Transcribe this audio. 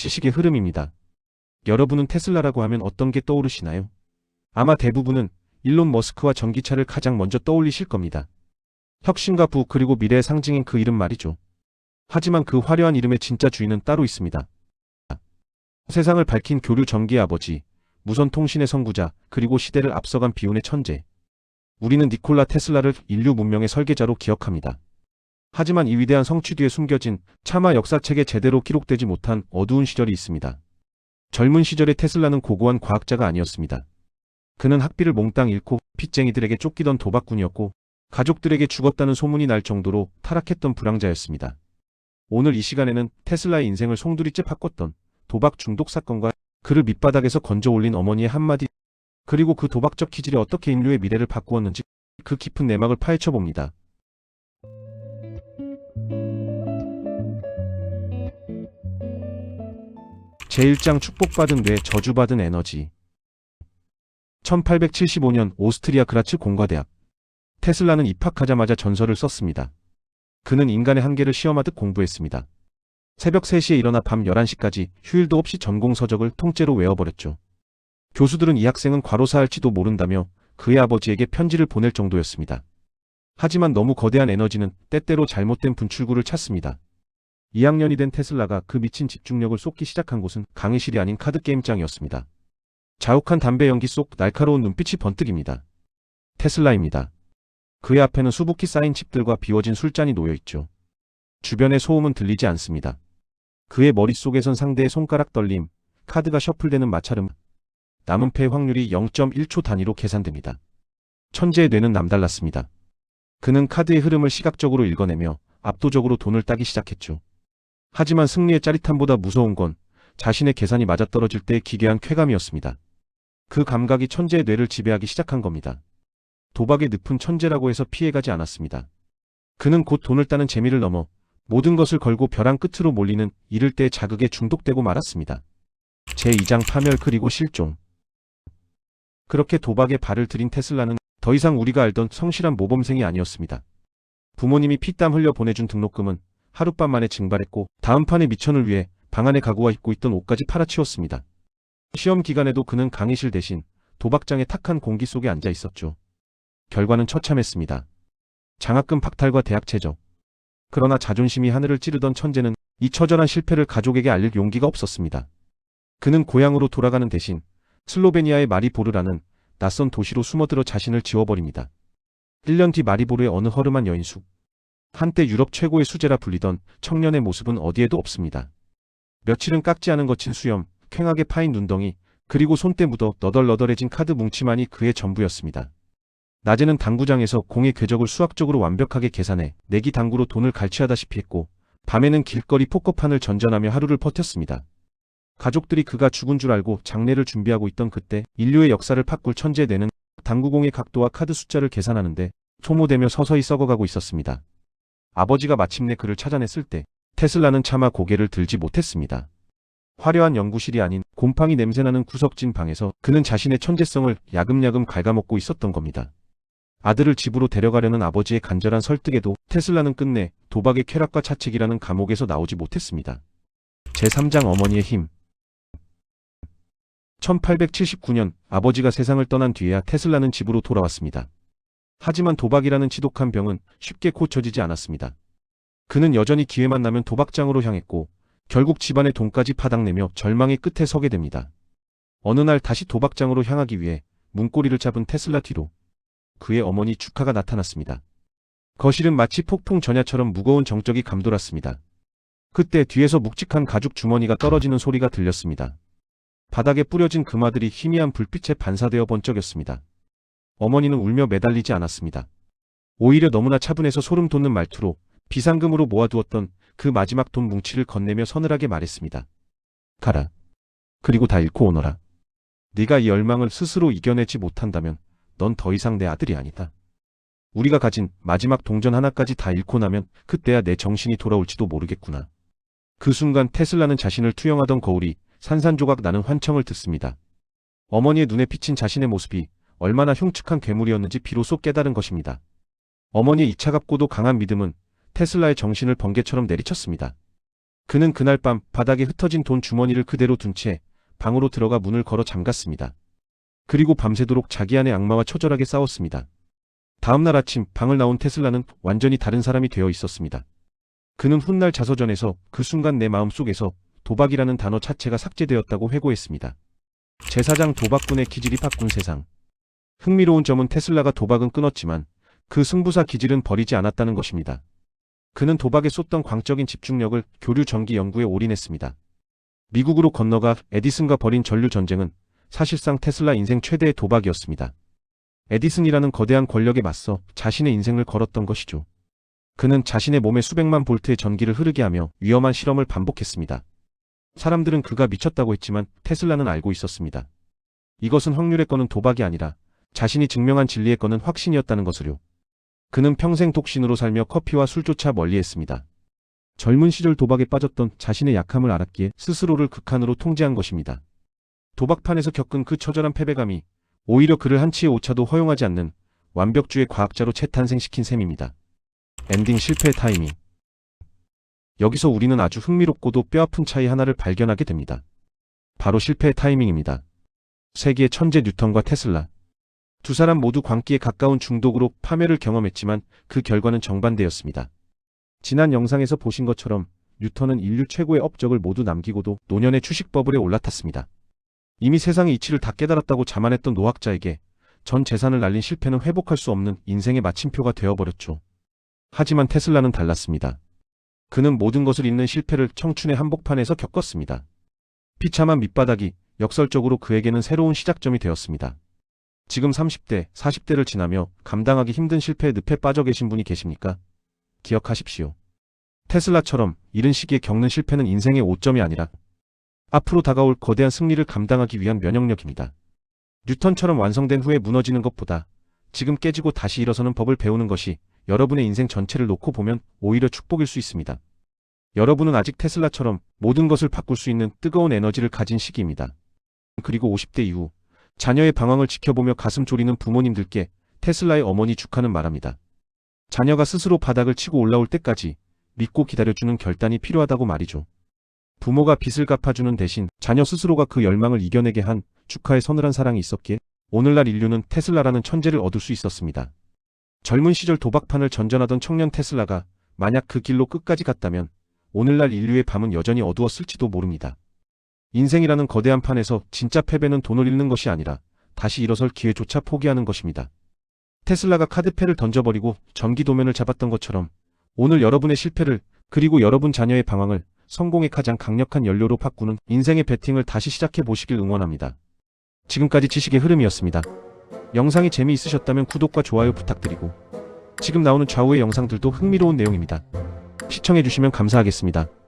지식의 흐름입니다. 여러분은 테슬라라고 하면 어떤 게 떠오르시나요? 아마 대부분은 일론 머스크와 전기차를 가장 먼저 떠올리실 겁니다. 혁신과 부흥 그리고 미래의 상징인 그 이름 말이죠. 하지만 그 화려한 이름의 진짜 주인은 따로 있습니다. 세상을 밝힌 교류 전기의 아버지, 무선 통신의 선구자, 그리고 시대를 앞서간 비운의 천재. 우리는 니콜라 테슬라를 인류 문명의 설계자로 기억합니다. 하지만 이 위대한 성취 뒤에 숨겨진 차마 역사책에 제대로 기록되지 못한 어두운 시절이 있습니다. 젊은 시절의 테슬라는 고고한 과학자가 아니었습니다. 그는 학비를 몽땅 잃고 빚쟁이들에게 쫓기던 도박꾼이었고 가족들에게 죽었다는 소문이 날 정도로 타락했던 불황자였습니다. 오늘 이 시간에는 테슬라의 인생을 송두리째 바꿨던 도박 중독 사건과 그를 밑바닥에서 건져 올린 어머니의 한마디, 그리고 그 도박적 기질이 어떻게 인류의 미래를 바꾸었는지 그 깊은 내막을 파헤쳐 봅니다. 제1장 축복받은 뇌 저주받은 에너지. 1875년 오스트리아 그라츠 공과대학. 테슬라는 입학하자마자 전설을 썼습니다. 그는 인간의 한계를 시험하듯 공부했습니다. 새벽 3시에 일어나 밤 11시까지 휴일도 없이 전공 서적을 통째로 외워버렸죠. 교수들은 이 학생은 과로사할지도 모른다며 그의 아버지에게 편지를 보낼 정도였습니다. 하지만 너무 거대한 에너지는 때때로 잘못된 분출구를 찾습니다. 2학년이 된 테슬라가 그 미친 집중력을 쏟기 시작한 곳은 강의실이 아닌 카드게임장이었습니다. 자욱한 담배 연기 속 날카로운 눈빛이 번뜩입니다. 테슬라입니다. 그의 앞에는 수북히 쌓인 칩들과 비워진 술잔이 놓여있죠. 주변의 소음은 들리지 않습니다. 그의 머릿속에선 상대의 손가락 떨림, 카드가 셔플되는 마찰음, 남은 패의 확률이 0.1초 단위로 계산됩니다. 천재의 뇌는 남달랐습니다. 그는 카드의 흐름을 시각적으로 읽어내며 압도적으로 돈을 따기 시작했죠. 하지만 승리의 짜릿함보다 무서운 건 자신의 계산이 맞아떨어질 때의 기괴한 쾌감이었습니다. 그 감각이 천재의 뇌를 지배하기 시작한 겁니다. 도박의 늪은 천재라고 해서 피해가지 않았습니다. 그는 곧 돈을 따는 재미를 넘어 모든 것을 걸고 벼랑 끝으로 몰리는 이를 때의 자극에 중독되고 말았습니다. 제2장 파멸 그리고 실종. 그렇게 도박에 발을 들인 테슬라는 더 이상 우리가 알던 성실한 모범생이 아니었습니다. 부모님이 피땀 흘려 보내준 등록금은 하룻밤 만에 증발했고 다음 판의 미천을 위해 방 안에 가구와 입고 있던 옷까지 팔아치웠습니다. 시험 기간에도 그는 강의실 대신 도박장의 탁한 공기 속에 앉아 있었죠. 결과는 처참했습니다. 장학금 박탈과 대학 최저. 그러나 자존심이 하늘을 찌르던 천재는 이 처절한 실패를 가족에게 알릴 용기가 없었습니다. 그는 고향으로 돌아가는 대신 슬로베니아의 마리보르라는 낯선 도시로 숨어들어 자신을 지워버립니다. 1년 뒤 마리보르의 어느 허름한 여인숙. 한때 유럽 최고의 수재라 불리던 청년의 모습은 어디에도 없습니다. 며칠은 깎지 않은 거친 수염, 퀭하게 파인 눈덩이, 그리고 손때 묻어 너덜너덜해진 카드 뭉치만이 그의 전부였습니다. 낮에는 당구장에서 공의 궤적을 수학적으로 완벽하게 계산해 내기 당구로 돈을 갈취하다시피 했고 밤에는 길거리 포커판을 전전하며 하루를 버텼습니다. 가족들이 그가 죽은 줄 알고 장례를 준비하고 있던 그때 인류의 역사를 바꿀 천재의 뇌는 당구공의 각도와 카드 숫자를 계산하는데 소모되며 서서히 썩어가고 있었습니다. 아버지가 마침내 그를 찾아냈을 때 테슬라는 차마 고개를 들지 못했습니다. 화려한 연구실이 아닌 곰팡이 냄새나는 구석진 방에서 그는 자신의 천재성을 야금야금 갉아먹고 있었던 겁니다. 아들을 집으로 데려가려는 아버지의 간절한 설득에도 테슬라는 끝내 도박의 쾌락과 차책이라는 감옥에서 나오지 못했습니다. 제3장 어머니의 힘. 1879년 아버지가 세상을 떠난 뒤에야 테슬라는 집으로 돌아왔습니다. 하지만 도박이라는 지독한 병은 쉽게 고쳐지지 않았습니다. 그는 여전히 기회만 나면 도박장으로 향했고 결국 집안의 돈까지 파닥내며 절망의 끝에 서게 됩니다. 어느 날 다시 도박장으로 향하기 위해 문고리를 잡은 테슬라 뒤로 그의 어머니 주카가 나타났습니다. 거실은 마치 폭풍 전야처럼 무거운 정적이 감돌았습니다. 그때 뒤에서 묵직한 가죽 주머니가 떨어지는 소리가 들렸습니다. 바닥에 뿌려진 금화들이 희미한 불빛에 반사되어 번쩍였습니다. 어머니는 울며 매달리지 않았습니다. 오히려 너무나 차분해서 소름 돋는 말투로 비상금으로 모아두었던 그 마지막 돈 뭉치를 건네며 서늘하게 말했습니다. 가라. 그리고 다 잃고 오너라. 네가 이 열망을 스스로 이겨내지 못한다면 넌 더 이상 내 아들이 아니다. 우리가 가진 마지막 동전 하나까지 다 잃고 나면 그때야 내 정신이 돌아올지도 모르겠구나. 그 순간 테슬라는 자신을 투영하던 거울이 산산조각 나는 환청을 듣습니다. 어머니의 눈에 비친 자신의 모습이 얼마나 흉측한 괴물이었는지 비로소 깨달은 것입니다. 어머니의 이 차갑고도 강한 믿음은 테슬라의 정신을 번개처럼 내리쳤습니다. 그는 그날 밤 바닥에 흩어진 돈 주머니를 그대로 둔 채 방으로 들어가 문을 걸어 잠갔습니다. 그리고 밤새도록 자기 안의 악마와 처절하게 싸웠습니다. 다음날 아침 방을 나온 테슬라는 완전히 다른 사람이 되어 있었습니다. 그는 훗날 자서전에서 그 순간 내 마음속에서 도박이라는 단어 자체가 삭제되었다고 회고했습니다. 제4장 도박꾼의 기질이 바꾼 세상. 흥미로운 점은 테슬라가 도박은 끊었지만 그 승부사 기질은 버리지 않았다는 것입니다. 그는 도박에 쏟던 광적인 집중력을 교류 전기 연구에 올인했습니다. 미국으로 건너가 에디슨과 벌인 전류 전쟁은 사실상 테슬라 인생 최대의 도박이었습니다. 에디슨이라는 거대한 권력에 맞서 자신의 인생을 걸었던 것이죠. 그는 자신의 몸에 수백만 볼트의 전기를 흐르게 하며 위험한 실험을 반복했습니다. 사람들은 그가 미쳤다고 했지만 테슬라는 알고 있었습니다. 이것은 확률에 거는 도박이 아니라 자신이 증명한 진리에 거는 확신이었다는 것을요. 그는 평생 독신으로 살며 커피와 술조차 멀리했습니다. 젊은 시절 도박에 빠졌던 자신의 약함을 알았기에 스스로를 극한으로 통제한 것입니다. 도박판에서 겪은 그 처절한 패배감이 오히려 그를 한치의 오차도 허용하지 않는 완벽주의 과학자로 재탄생시킨 셈입니다. 엔딩 실패의 타이밍. 여기서 우리는 아주 흥미롭고도 뼈아픈 차이 하나를 발견하게 됩니다. 바로 실패의 타이밍입니다. 세계의 천재 뉴턴과 테슬라. 두 사람 모두 광기에 가까운 중독으로 파멸을 경험했지만 그 결과는 정반대였습니다. 지난 영상에서 보신 것처럼 뉴턴은 인류 최고의 업적을 모두 남기고도 노년의 추식 버블에 올라탔습니다. 이미 세상의 이치를 다 깨달았다고 자만했던 노학자에게 전 재산을 날린 실패는 회복할 수 없는 인생의 마침표가 되어버렸죠. 하지만 테슬라는 달랐습니다. 그는 모든 것을 잃는 실패를 청춘의 한복판에서 겪었습니다. 비참한 밑바닥이 역설적으로 그에게는 새로운 시작점이 되었습니다. 지금 30대, 40대를 지나며 감당하기 힘든 실패의 늪에 빠져 계신 분이 계십니까? 기억하십시오. 테슬라처럼 이른 시기에 겪는 실패는 인생의 오점이 아니라 앞으로 다가올 거대한 승리를 감당하기 위한 면역력입니다. 뉴턴처럼 완성된 후에 무너지는 것보다 지금 깨지고 다시 일어서는 법을 배우는 것이 여러분의 인생 전체를 놓고 보면 오히려 축복일 수 있습니다. 여러분은 아직 테슬라처럼 모든 것을 바꿀 수 있는 뜨거운 에너지를 가진 시기입니다. 그리고 50대 이후 자녀의 방황을 지켜보며 가슴 졸이는 부모님들께 테슬라의 어머니 축하는 말합니다. 자녀가 스스로 바닥을 치고 올라올 때까지 믿고 기다려주는 결단이 필요하다고 말이죠. 부모가 빚을 갚아주는 대신 자녀 스스로가 그 열망을 이겨내게 한 축하의 서늘한 사랑이 있었기에 오늘날 인류는 테슬라라는 천재를 얻을 수 있었습니다. 젊은 시절 도박판을 전전하던 청년 테슬라가 만약 그 길로 끝까지 갔다면 오늘날 인류의 밤은 여전히 어두웠을지도 모릅니다. 인생이라는 거대한 판에서 진짜 패배는 돈을 잃는 것이 아니라 다시 일어설 기회조차 포기하는 것입니다. 테슬라가 카드패를 던져버리고 전기 도면을 잡았던 것처럼 오늘 여러분의 실패를 그리고 여러분 자녀의 방황을 성공의 가장 강력한 연료로 바꾸는 인생의 배팅을 다시 시작해 보시길 응원합니다. 지금까지 지식의 흐름이었습니다. 영상이 재미있으셨다면 구독과 좋아요 부탁드리고 지금 나오는 좌우의 영상들도 흥미로운 내용입니다. 시청해주시면 감사하겠습니다.